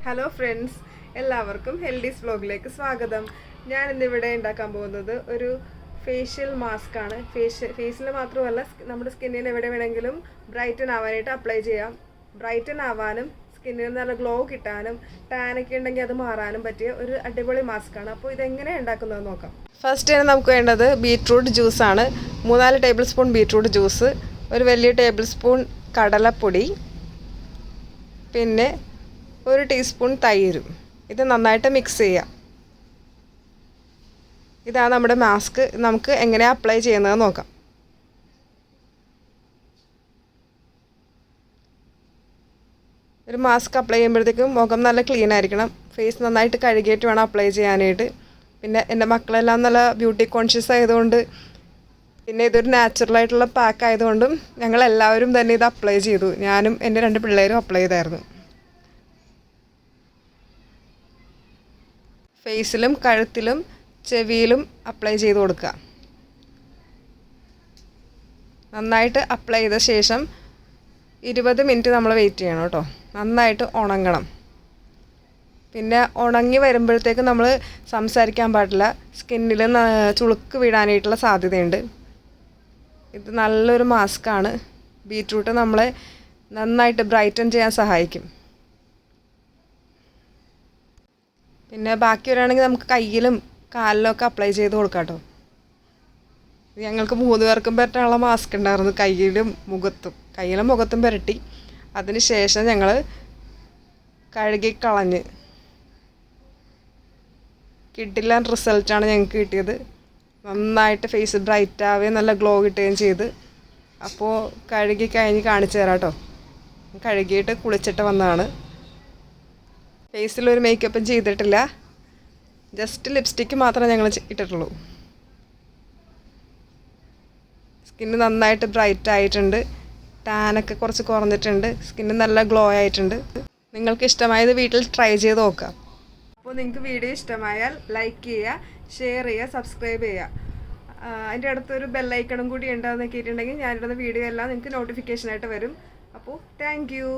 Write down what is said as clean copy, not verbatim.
Hello friends, എല്ലാവർക്കും ഹെൽഡീസ് വ്ലോഗിലേക്ക് സ്വാഗതം. ഞാൻ ഇന്നിവിടെ ഉണ്ടാക്കാൻ പോകുന്നത് ഒരു ഫേഷ്യൽ മാസ്ക് ആണ്. ഫേസിൽ മാത്രമല്ല, നമ്മുടെ സ്കിന്നിന് എവിടെ വേണമെങ്കിലും ബ്രൈറ്റൻ ആവാനായിട്ട് അപ്ലൈ ചെയ്യാം. ബ്രൈറ്റൻ ആവാനും സ്കിന്നിന് നല്ല ഗ്ലോ കിട്ടാനും ടാനൊക്കെ ഉണ്ടെങ്കിൽ അത് മാറാനും പറ്റിയ ഒരു അടിപൊളി മാസ്ക് ആണ്. അപ്പോൾ ഇതെങ്ങനെയാണ് ഉണ്ടാക്കുന്നത് നോക്കാം. ഫസ്റ്റ് നമുക്ക് വേണ്ടത് ബീറ്റ്റൂട്ട് ജ്യൂസാണ്. 3-4 ടേബിൾ സ്പൂൺ ബീറ്റ്റൂട്ട് ജ്യൂസ്, ഒരു വലിയ ടേബിൾ സ്പൂൺ കടലപ്പൊടി, പിന്നെ 1 ടീസ്പൂൺ തൈരും. ഇത് നന്നായിട്ട് മിക്സ് ചെയ്യാം. ഇതാണ് നമ്മുടെ മാസ്ക്. നമുക്ക് എങ്ങനെയാണ് അപ്ലൈ ചെയ്യുന്നത് നോക്കാം. ഒരു മാസ്ക് അപ്ലൈ ചെയ്യുമ്പോഴത്തേക്കും മുഖം നല്ല ക്ലീൻ ആയിരിക്കണം. ഫേസ് നന്നായിട്ട് കഴുകിയിട്ട് വേണം അപ്ലൈ ചെയ്യാനായിട്ട്. പിന്നെ എൻ്റെ മക്കളെല്ലാം നല്ല ബ്യൂട്ടി കോൺഷ്യസ് ആയതുകൊണ്ട്, പിന്നെ ഇതൊരു നാച്ചുറലായിട്ടുള്ള പാക്ക് ആയതുകൊണ്ടും ഞങ്ങളെല്ലാവരും തന്നെ ഇത് അപ്ലൈ ചെയ്തു. ഞാനും എൻ്റെ 2 പിള്ളേരും അപ്ലൈ ചെയ്തായിരുന്നു. ഫേസിലും കഴുത്തിലും ചെവിയിലും അപ്ലൈ ചെയ്ത് കൊടുക്കുക. നന്നായിട്ട് അപ്ലൈ ചെയ്ത ശേഷം 20 മിനിറ്റ് നമ്മൾ വെയിറ്റ് ചെയ്യണം കേട്ടോ. നന്നായിട്ട് ഉണങ്ങണം. പിന്നെ ഉണങ്ങി വരുമ്പോഴത്തേക്ക് നമ്മൾ സംസാരിക്കാൻ പാടില്ല. സ്കിന്നിൽ ചുളുക്ക് വീഴാനായിട്ടുള്ള സാധ്യതയുണ്ട്. ഇത് നല്ലൊരു മാസ്കാണ്. ബീറ്റ്റൂട്ട് നമ്മളെ നന്നായിട്ട് ബ്രൈറ്റൻ ചെയ്യാൻ സഹായിക്കും. പിന്നെ ബാക്കി വരികയാണെങ്കിൽ നമുക്ക് കയ്യിലും കാലിലൊക്കെ അപ്ലൈ ചെയ്ത് കൊടുക്കാം കേട്ടോ. ഞങ്ങൾക്ക് 3 പേർക്കും പറ്റാനുള്ള മാസ്ക് ഉണ്ടായിരുന്നു. കയ്യിലും മുഖത്തും പുരട്ടി. അതിന് ശേഷം ഞങ്ങൾ കഴുകിക്കളഞ്ഞ് കിട്ടില്ല റിസൾട്ടാണ് ഞങ്ങൾക്ക് കിട്ടിയത്. നന്നായിട്ട് ഫേസ് ബ്രൈറ്റ് ആവുകയും നല്ല ഗ്ലോ കിട്ടുകയും ചെയ്ത്. അപ്പോൾ കഴുകി കഴിഞ്ഞ് കാണിച്ചു തരാം കേട്ടോ. കഴുകിയിട്ട് കുളിച്ചിട്ട് വന്നതാണ്. ഫേസിലൊരു മേക്കപ്പും ചെയ്തിട്ടില്ല. ജസ്റ്റ് ലിപ്സ്റ്റിക്ക് മാത്രമേ ഞങ്ങൾ ഇട്ടിട്ടുള്ളൂ. സ്കിന്ന് നന്നായിട്ട് ബ്രൈറ്റ് ആയിട്ടുണ്ട്. ടാനൊക്കെ കുറച്ച് കുറഞ്ഞിട്ടുണ്ട്. സ്കിന്ന് നല്ല ഗ്ലോ ആയിട്ടുണ്ട്. നിങ്ങൾക്ക് ഇഷ്ടമായത് വീട്ടിൽ ട്രൈ ചെയ്ത് നോക്കാം. അപ്പോൾ നിങ്ങൾക്ക് വീഡിയോ ഇഷ്ടമായാൽ ലൈക്ക് ചെയ്യുക, ഷെയർ ചെയ്യുക, സബ്സ്ക്രൈബ് ചെയ്യുക. അതിൻ്റെ അടുത്തൊരു ബെല്ലൈക്കണും കൂടി ഉണ്ടെന്ന് നോക്കിയിട്ടുണ്ടെങ്കിൽ ഞാനിടുന്ന വീഡിയോ എല്ലാം നിങ്ങൾക്ക് നോട്ടിഫിക്കേഷനായിട്ട് വരും. അപ്പോൾ താങ്ക് യു.